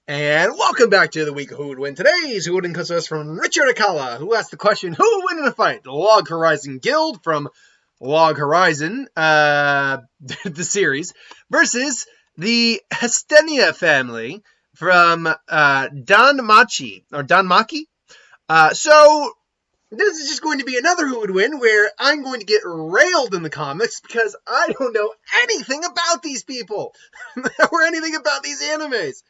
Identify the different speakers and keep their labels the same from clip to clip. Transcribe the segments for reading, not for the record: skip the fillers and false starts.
Speaker 1: And welcome back to the week of Who Would Win. Today's Who Would Win comes to us from Richard Akala, who asked the question, who would win in a fight? The Log Horizon Guild from Log Horizon, the series, versus the Hestia Family from Danmaki. So this is just going to be another Who Would Win where I'm going to get railed in the comics because I don't know anything about these people or anything about these animes.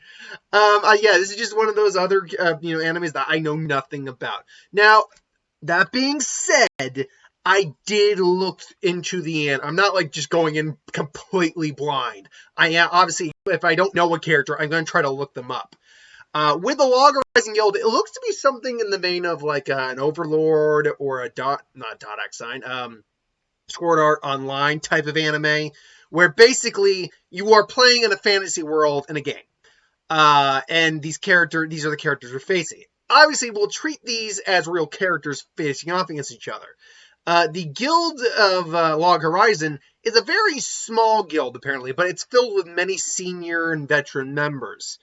Speaker 1: This is just one of those other animes that I know nothing about. Now, that being said, I did look into the end. I'm not like just going in completely blind. I am obviously, if I don't know a character, I'm going to try to look them up. With the Log Horizon Guild, it looks to be something in the vein of like an Overlord or a Sword Art Online type of anime, where basically you are playing in a fantasy world in a game. And these are the characters we're facing. Obviously, we'll treat these as real characters facing off against each other. The Guild of Log Horizon is a very small guild, apparently, but it's filled with many senior and veteran members.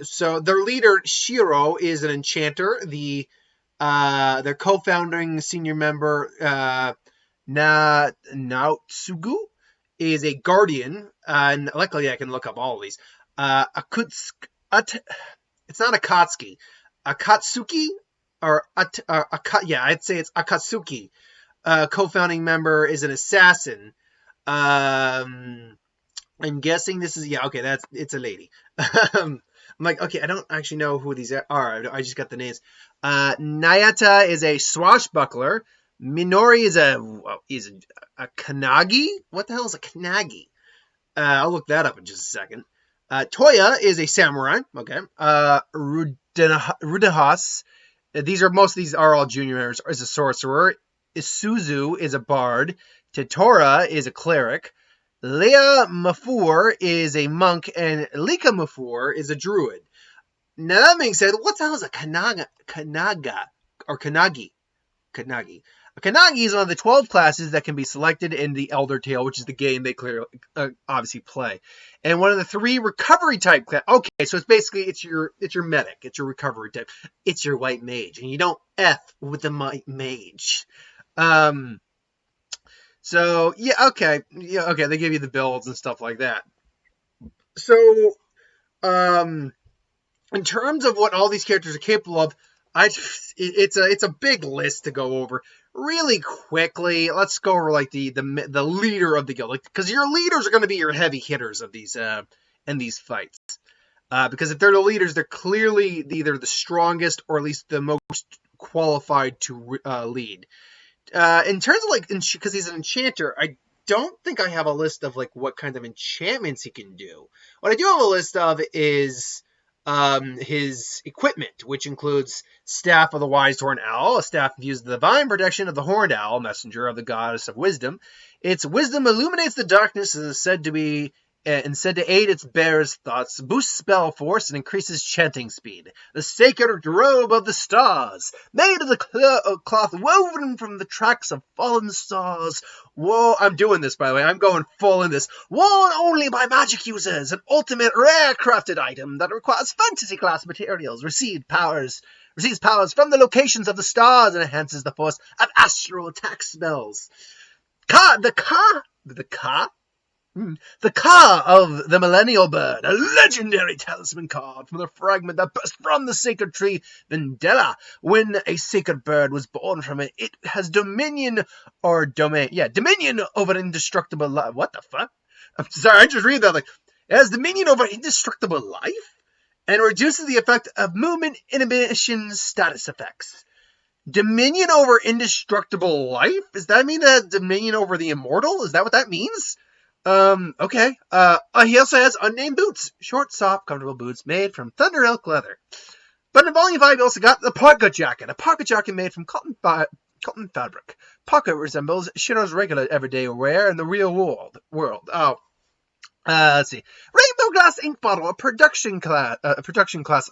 Speaker 1: So their leader, Shiro, is an enchanter. Their co-founding senior member, Naotsugu, is a guardian. And luckily, I can look up all of these. It's not Akatsuki. Akatsuki? I'd say it's Akatsuki. Co-founding member is an assassin. I'm guessing this is, it's a lady. I'm like, okay, I don't actually know who these are. I just got the names. Nayata is a swashbuckler. Minori is a kanagi? What the hell is a kanagi? I'll look that up in just a second. Toya is a samurai. Okay. Rudahas. Most of these are all junior members. Is a sorcerer. Isuzu is a bard. Tetora is a cleric. Leia Mafur is a monk, and Lika Mafur is a druid. Now that being said, what the hell is a Kanagi? Kanagi. A Kanagi is one of the 12 classes that can be selected in the Elder Tale, which is the game they clearly, obviously play. And one of the 3 recovery type classes. Okay, so it's your medic. It's your recovery type. It's your white mage, and you don't F with the mage. So, okay, they give you the builds and stuff like that. So, in terms of what all these characters are capable of, it's a big list to go over. Really quickly, let's go over like the leader of the guild, because your leaders are going to be your heavy hitters of these in these fights. Because if they're the leaders, they're clearly either the strongest or at least the most qualified to lead. In terms of because he's an enchanter, I don't think I have a list of like what kind of enchantments he can do. What I do have a list of is his equipment, which includes Staff of the Wise Horned Owl, a staff that uses the divine protection of the Horned Owl, messenger of the goddess of wisdom. Its wisdom illuminates the darkness and is said to aid its bearer's thoughts, boosts spell force, and increases chanting speed. The sacred robe of the stars, made of the cloth woven from the tracks of fallen stars. Whoa, I'm doing this, by the way. I'm going full in this. Worn only by magic users, an ultimate rare crafted item that requires fantasy class materials. Receives powers from the locations of the stars and enhances the force of astral attack spells. The Ka of the Millennial Bird, a legendary talisman card from the fragment that burst from the sacred tree Vendela. When a sacred bird was born from it, it has dominion over indestructible life. What the fuck? I'm sorry, I just read that it has dominion over indestructible life and reduces the effect of movement inhibition status effects. Dominion over indestructible life? Does that mean that dominion over the immortal? Is that what that means? Okay. He also has unnamed boots. Short, soft, comfortable boots made from Thunder Elk leather. But in Volume 5, he also got the pocket jacket. A pocket jacket made from cotton fabric. Pocket resembles Shiro's regular everyday wear in the real world. Let's see. Rainbow glass ink bottle, a production class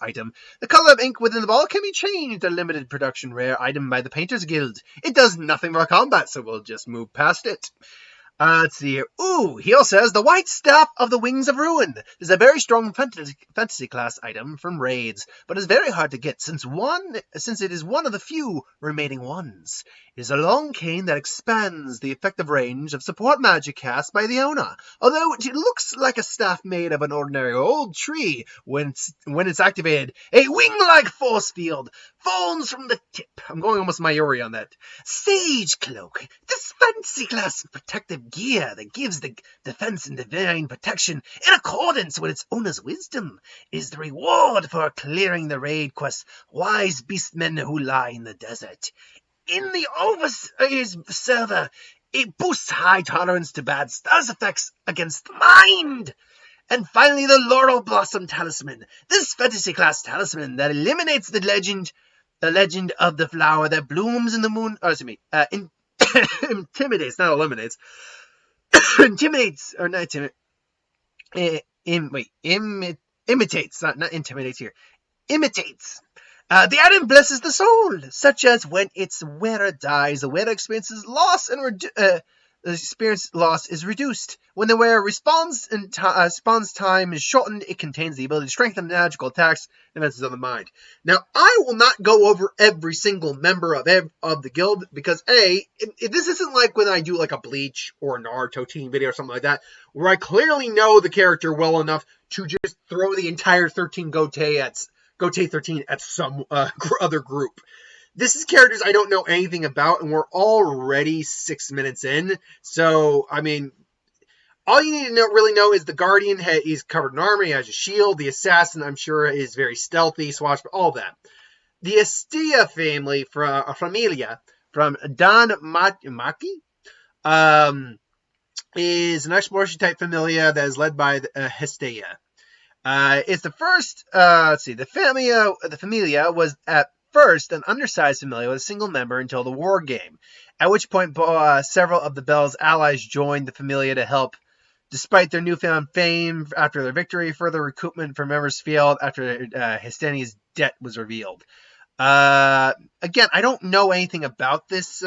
Speaker 1: item. The color of ink within the bottle can be changed. A limited production rare item by the Painters Guild. It does nothing for combat, so we'll just move past it. Let's see here. Ooh, he also says the White Staff of the Wings of Ruin. This is a very strong fantasy class item from raids, but is very hard to get since it is one of the few remaining ones. It is a long cane that expands the effective range of support magic cast by the owner. Although it looks like a staff made of an ordinary old tree, when it's activated, a wing-like force field forms from the tip. I'm going almost Mayuri on that. Sage Cloak. This fancy class protective gear that gives the defense and divine protection in accordance with its owner's wisdom is the reward for clearing the raid quest Wise Beastmen Who Lie in the Desert. In the Overseer's server, it boosts high tolerance to bad status effects against the mind. And finally, the Laurel Blossom Talisman. This fantasy class talisman that eliminates the legend of the flower that blooms in the moon. Intimidates, not eliminates. Intimidates, or not imitates, not intimidates here. Imitates. The item blesses the soul, such as when its wearer dies, the wearer experiences loss and the experience loss is reduced. When the wearer responds time is shortened, it contains the ability to strengthen magical attacks and defenses of the mind. Now, I will not go over every single member of the guild because this isn't like when I do like a Bleach or a Naruto team video or something like that, where I clearly know the character well enough to just throw the entire 13 Gotei 13 at some other group. This is characters I don't know anything about, and we're already 6 minutes in. So, I mean, all you need to really know is the Guardian, he's covered in armor, he has a shield. The Assassin, I'm sure, is very stealthy, all that. The Hestia Familia from Don Maki is an exploration-type familia that is led by Hestia. It's the first, the Familia was at first an undersized familia with a single member until the war game, at which point several of the Bell's allies joined the Familia to help. Despite their newfound fame after their victory, further recoupment from members failed after Hestinia's debt was revealed. Again, I don't know anything about this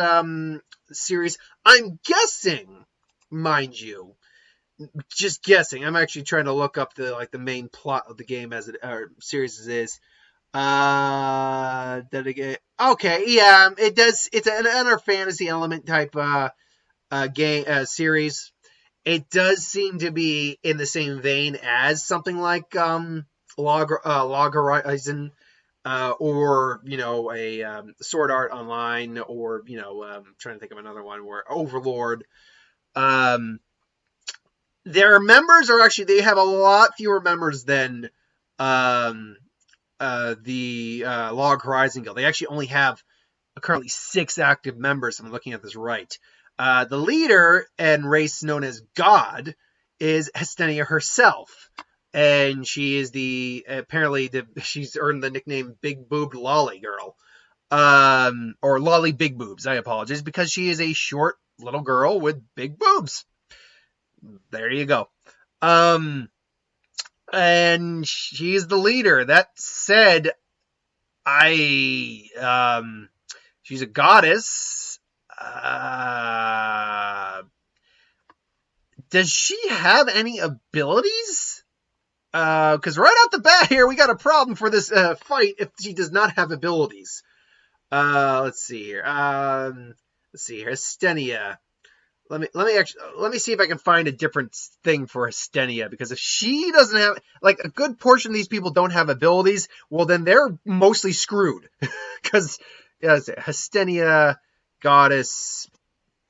Speaker 1: series. I'm guessing, mind you, just guessing. I'm actually trying to look up the main plot of the game series as is. Okay, yeah, it does. It's an inner fantasy element type game series. It does seem to be in the same vein as something like Log Horizon, or a Sword Art Online, or I'm trying to think of another one where Overlord. Their members they have a lot fewer members than the Log Horizon Guild. They actually only have currently 6 active members. I'm looking at this right. The leader and race known as God is Hestia herself, and she is she's earned the nickname Big Boobed Lolly Girl, or Lolly Big Boobs. I apologize, because she is a short little girl with big boobs. There you go. And she's the leader. That said, she's a goddess. Does she have any abilities? Because right off the bat here, we got a problem for this fight if she does not have abilities. Let's see here. Hestia. Let me see if I can find a different thing for Hestia, because if she doesn't have, a good portion of these people don't have abilities, well, then they're mostly screwed. Because, Hestia, goddess,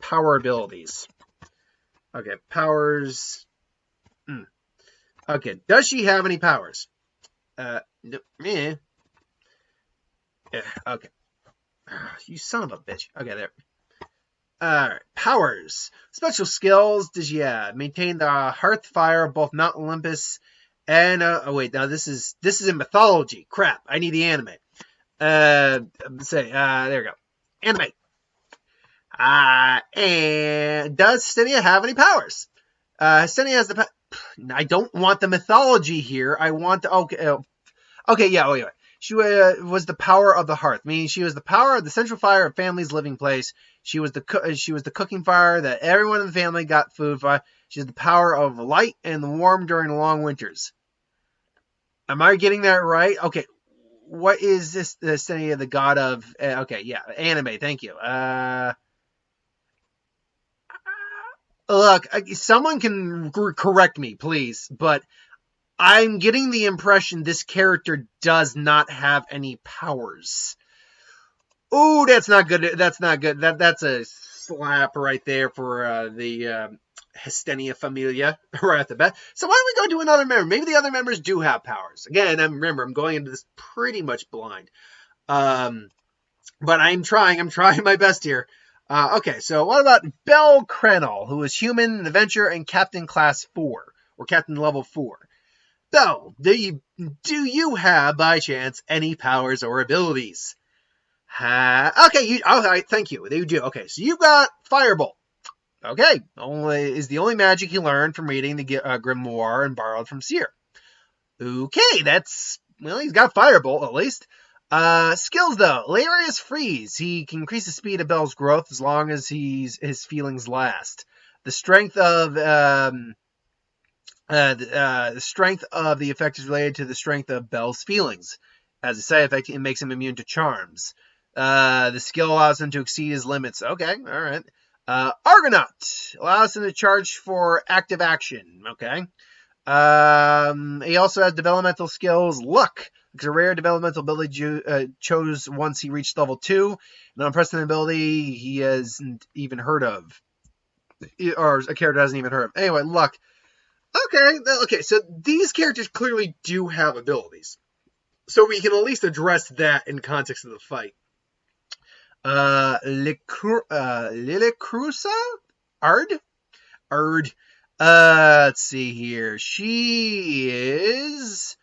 Speaker 1: power abilities. Okay, powers. Okay, does she have any powers? No, yeah. Okay. You son of a bitch. Okay, there. Alright, powers. Special skills. Does she maintain the hearth fire of both Mount Olympus and wait, now this is in mythology. Crap, I need the anime. There we go. Anime. And does Hestia have any powers? Hestia has I don't want the mythology here. I want the okay, yeah, wait. She was the power of the hearth, meaning she was the power of the central fire of family's living place. She was the cooking fire that everyone in the family got food for. She has the power of light and the warm during the long winters. Am I getting that right? Okay. What is this? The Hestia, the god of? Okay, yeah, anime. Thank you. Look, someone can correct me, please, but I'm getting the impression this character does not have any powers. Ooh, that's not good. That's not good. That's a slap right there for the Hestia Familia right at the bat. So why don't we go to another member? Maybe the other members do have powers. Again, remember, I'm going into this pretty much blind. But I'm trying my best here. Okay, so what about Bell Crenel, who is human, an adventurer, and Captain Class 4, or Captain Level 4? Bell, do you have, by chance, any powers or abilities? Okay, all right, thank you. You do. Okay, so you've got Firebolt. Okay, is the only magic you learned from reading the grimoire and borrowed from Seer. Okay, he's got Firebolt at least. Skills though, Hilarious Freeze. He can increase the speed of Bell's growth as long as his feelings last. The strength of the effect is related to the strength of Bell's feelings. As a side effect, it makes him immune to charms. The skill allows him to exceed his limits. Okay, all right. Argonaut allows him to charge for active action. Okay. He also has developmental skills. Luck. It's a rare developmental ability chose once he reached level 2. An unprecedented ability he hasn't even heard of. Or a character hasn't even heard of. Anyway, Luck. Okay, so these characters clearly do have abilities. So we can at least address that in context of the fight. Lilicrusa? Ard? Let's see here. She is...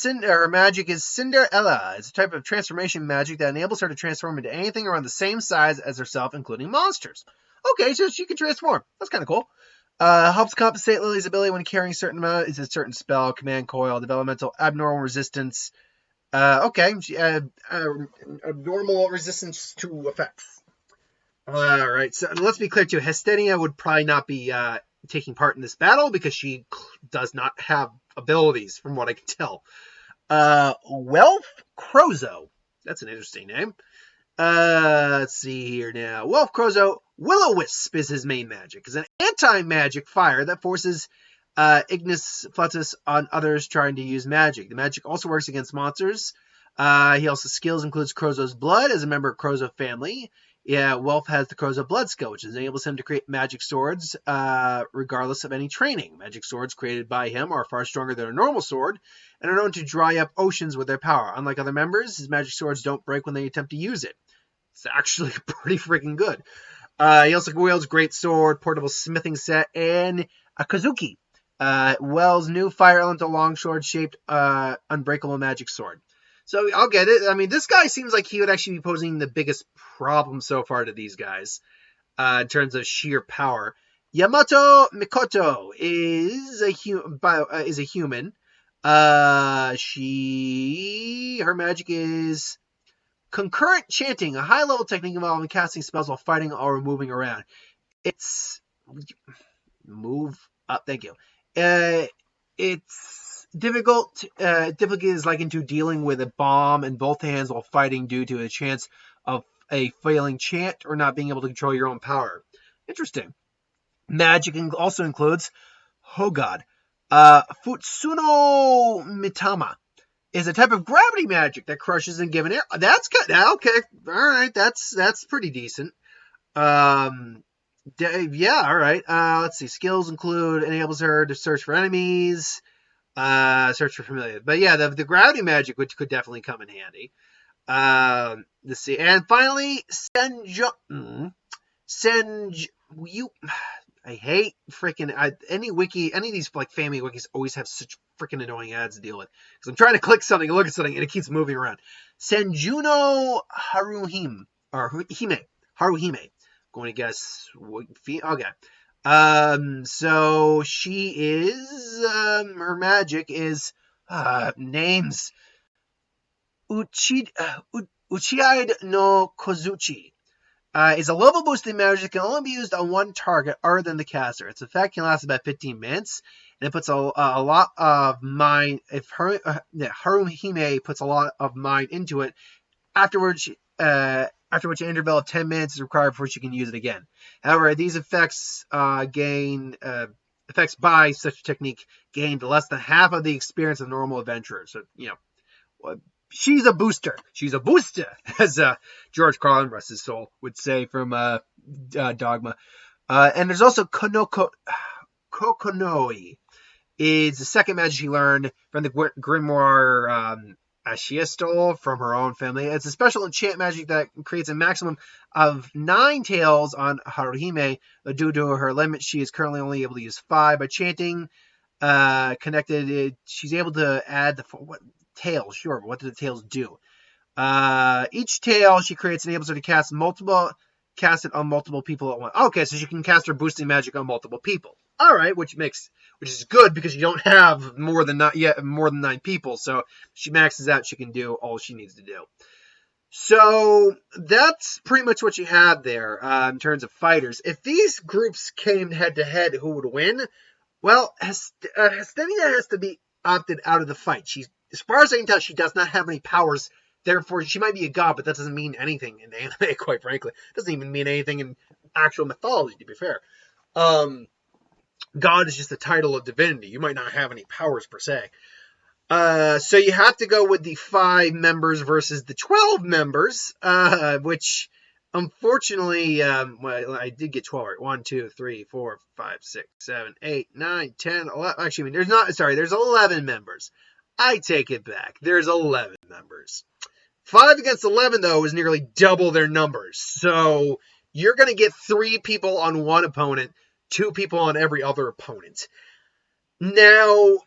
Speaker 1: her magic is Cinderella. It's a type of transformation magic that enables her to transform into anything around the same size as herself, including monsters. Okay, so she can transform. That's kind of cool. Helps compensate Lily's ability when carrying a certain amount. It's a certain spell, command coil, developmental abnormal resistance. Okay, abnormal resistance to effects. Alright, so let's be clear too. Hestia would probably not be taking part in this battle because she does not have abilities from what I can tell. Wealth Crozo. That's an interesting name. Let's see here now. Wealth Crozo. Will-O-Wisp is his main magic. It's an anti-magic fire that forces Ignis Flatus on others trying to use magic. The magic also works against monsters. He also skills includes Crozo's blood as a member of Crozo family. Yeah, Welf has the Crozo blood skill, which enables him to create magic swords regardless of any training. Magic swords created by him are far stronger than a normal sword and are known to dry up oceans with their power. Unlike other members, his magic swords don't break when they attempt to use it. It's actually pretty freaking good. He also wields great sword, portable smithing set, and a Kazuki. Wells' new fire elemental longsword shaped unbreakable magic sword. So I'll get it. I mean, this guy seems like he would actually be posing the biggest problem so far to these guys in terms of sheer power. Yamato Mikoto is a human. Her magic is concurrent chanting, a high-level technique involving casting spells while fighting or moving around. It's move up. Thank you. It's difficult. Difficulty is likened to dealing with a bomb in both hands while fighting due to a chance of a failing chant or not being able to control your own power. Interesting. Magic also includes, oh god, Futsuno Mitama is a type of gravity magic that crushes and given air. That's good. Okay, all right, that's pretty decent. Yeah, all right. Let's see. Skills include enables her to search for enemies, search for familiar. But yeah, the gravity magic which could definitely come in handy. Let's see. And finally, I hate freaking any of these like family wikis always have such freaking annoying ads to deal with because I'm trying to click something and look at something and it keeps moving around. Senjuno Haruhime. Going to guess okay. So she is her magic is names. Uchiide no Kozuchi. Is a level boosting magic that can only be used on one target other than the caster. Its effect can last about 15 minutes, and it puts a lot of mind. If Haruhime puts a lot of mind into it, afterwards, after which an interval of 10 minutes is required before she can use it again. However, these effects effects by such a technique gained less than half of the experience of normal adventurers. So, she's a booster. She's a booster, as George Carlin, rest his soul, would say from Dogma. And there's also Kokonoi. Is the second magic she learned from the grimoire Ashia stole from her own family. It's a special enchant magic that creates a maximum of 9 tails on Haruhime. Due to her limit, she is currently only able to use 5. By chanting connected, she's able to add the tails. Sure, but what do the tails do? Each tail she creates enables her to cast it on multiple people at once. Okay, so she can cast her boosting magic on multiple people. All right, which is good because you don't have more than 9 people. So she maxes out, she can do all she needs to do. So that's pretty much what you have there in terms of fighters. If these groups came head to head, who would win? Well, Hestia has to be opted out of the fight. As far as I can tell, she does not have any powers. Therefore, she might be a god, but that doesn't mean anything in anime, quite frankly. It doesn't even mean anything in actual mythology, to be fair. God is just a title of divinity. You might not have any powers, per se. So you have to go with the 5 members versus the 12 members, which, unfortunately, I did get 12 right. 1, 2, 3, 4, 5, 6, 7, 8, 9, 10, 11. Actually, there's 11 members. I take it back. There's 11 members. 5 against 11, though, is nearly double their numbers. So you're going to get 3 people on one opponent, 2 people on every other opponent. Now,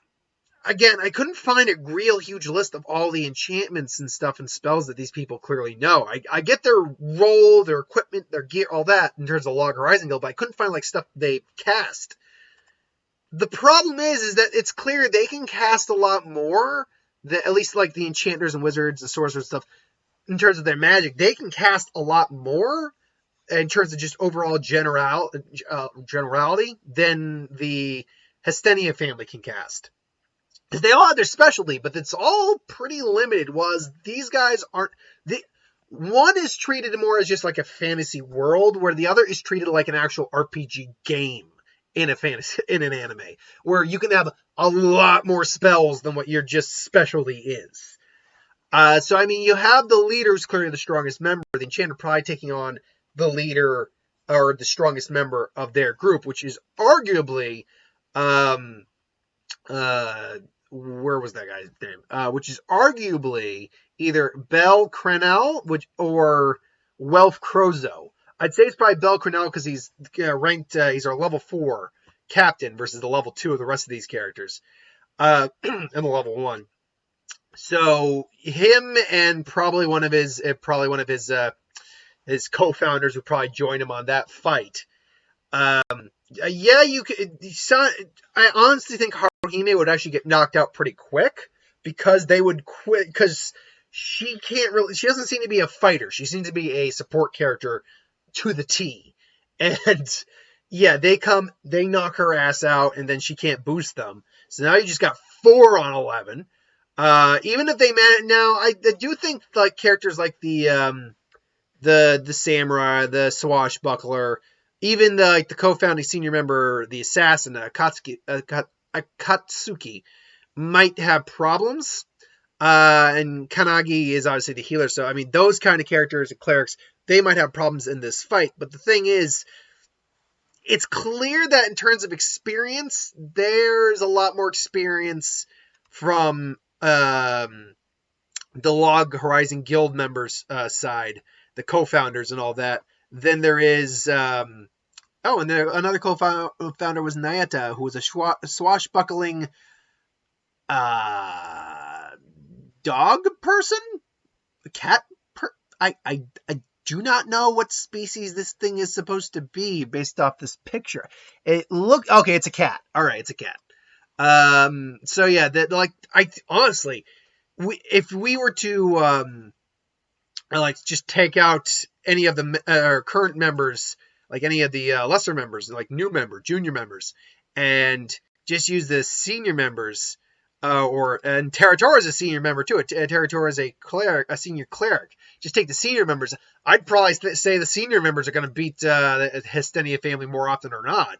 Speaker 1: again, I couldn't find a real huge list of all the enchantments and stuff and spells that these people clearly know. I get their role, their equipment, their gear, all that in terms of Log Horizon Guild, but I couldn't find stuff they cast. The problem is that it's clear they can cast a lot more, at least the enchanters and wizards and sorcerers and stuff, in terms of their magic. They can cast a lot more in terms of just overall generality than the Hestia family can cast. They all have their specialty, but it's all pretty limited. These guys aren't... One is treated more as just like a fantasy world, where the other is treated like an actual RPG game. In an anime, where you can have a lot more spells than what your just specialty is. So, you have the leader's clearly the strongest member. The enchanter probably taking on the leader or the strongest member of their group, which is arguably, where was that guy's name? Which is arguably either Bel Crenel, or Welf Crozo. I'd say it's probably Bel Crenel because he's ranked, he's our level 4 captain versus the level 2 of the rest of these characters. And the level 1. So him and probably one of his co-founders would probably join him on that fight. You could. I honestly think Haruhime would actually get knocked out pretty quick because they would quit because she doesn't seem to be a fighter. She seems to be a support character to the T. And yeah, they knock her ass out, and then she can't boost them. So now you just got 4 on 11. Even if they now, I do think characters like the samurai, the swashbuckler, even the co-founding senior member, the assassin, Akatsuki, might have problems. And Kanagi is obviously the healer, so those kind of characters and clerics, they might have problems in this fight. But the thing is, it's clear that in terms of experience, there's a lot more experience from the Log Horizon Guild members' side, the co-founders and all that, than there is... and then another co-founder was Nayata, who was a swashbuckling dog person? A cat? I do not know what species this thing is supposed to be based off this picture. Okay, it's a cat. All right, it's a cat. So yeah, honestly, if we were to like just take out any of the current members, like any of the lesser members, like new member, junior members, and just use the senior members, and Territor is a senior member too. Territor is a cleric, a senior cleric. Just take the senior members. I'd probably say the senior members are going to beat the Hestia family more often or not,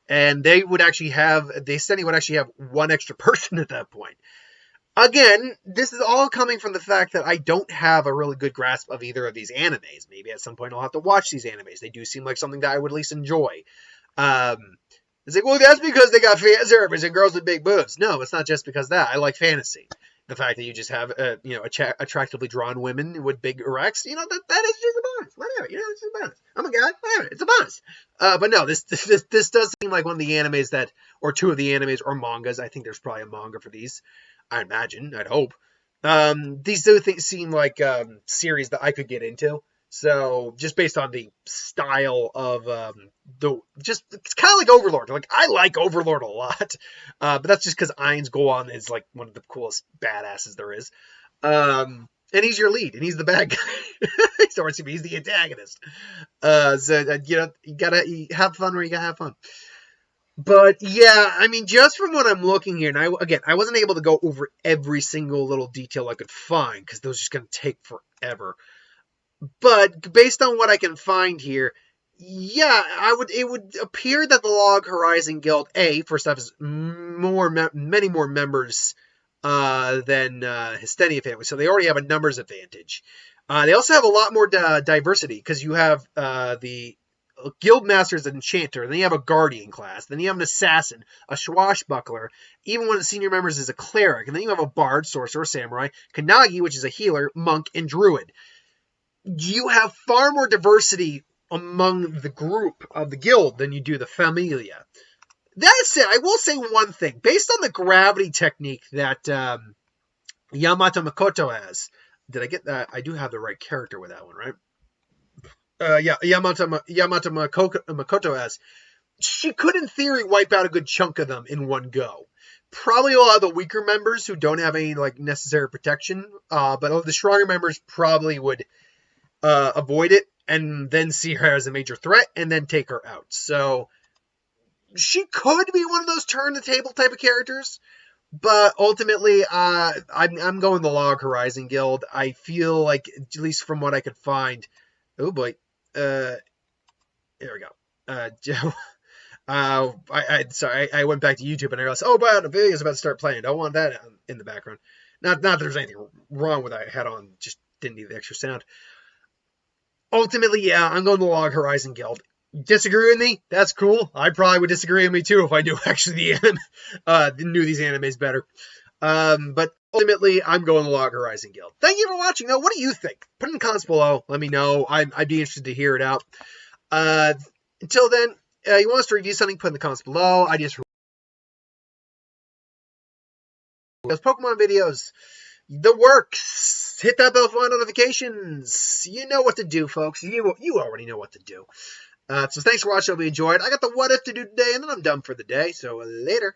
Speaker 1: and they would actually have the Hestia would actually have one extra person at that point. Again, this is all coming from the fact that I don't have a really good grasp of either of these animes. Maybe at some point I'll have to watch these animes. They do seem like something that I would at least enjoy. It's like, well, that's because they got fan service and girls with big boobs. No, it's not just because of that. I like fantasy. The fact that you just have, attractively drawn women with big erects, that is just a bonus. Whatever, it's just a bonus. I'm a guy, whatever, it's a bonus. But no, this does seem like one of the animes or two of the animes or mangas. I think there's probably a manga for these. I imagine, I'd hope. These do seem like series that I could get into. So just based on the style of it's kind of like Overlord. Like I like Overlord a lot, but that's just because Ainz Gohan is like one of the coolest badasses there is. And he's your lead, and he's the bad guy. He's the antagonist. You gotta have fun where you gotta have fun. But yeah, I mean, just from what I'm looking here, and I wasn't able to go over every single little detail I could find because those are just going to take forever. But based on what I can find here, yeah, it would appear that the Log Horizon Guild, first off, is many more members than Hestia Family, so they already have a numbers advantage. They also have a lot more diversity because you have the Guildmaster is an enchanter, then you have a guardian class, then you have an assassin, a swashbuckler, even one of the senior members is a cleric, and then you have a bard, sorcerer, samurai, kanagi, which is a healer, monk, and druid. You have far more diversity among the group of the guild than you do the Familia. That said, I will say one thing. Based on the gravity technique that Yamato Makoto has, did I get that? I do have the right character with that one, right? Yamato Makoto has, she could in theory wipe out a good chunk of them in one go. Probably a lot of the weaker members who don't have any like necessary protection, but the stronger members probably would avoid it and then see her as a major threat and then take her out. So she could be one of those turn the table type of characters, but ultimately I'm going the Log Horizon Guild. I feel like, at least from what I could find, oh boy. There we go. I went back to YouTube and I realized, oh, wow, the video is about to start playing. Don't want that in the background. Not that there's anything wrong with that I had on, just didn't need the extra sound. Ultimately, yeah, I'm going to the Log Horizon Guild. Disagree with me? That's cool. I probably would disagree with me too if I knew actually knew these animes better. But ultimately, I'm going to Log Horizon Guild. Thank you for watching, though. What do you think? Put in the comments below. Let me know. I'd be interested to hear it out. Until then, you want us to review something, put in the comments below. I just those Pokemon videos. The works. Hit that bell for notifications. You know what to do, folks. You already know what to do. So thanks for watching. I hope you enjoyed. I got the what if to do today, and then I'm done for the day. So later.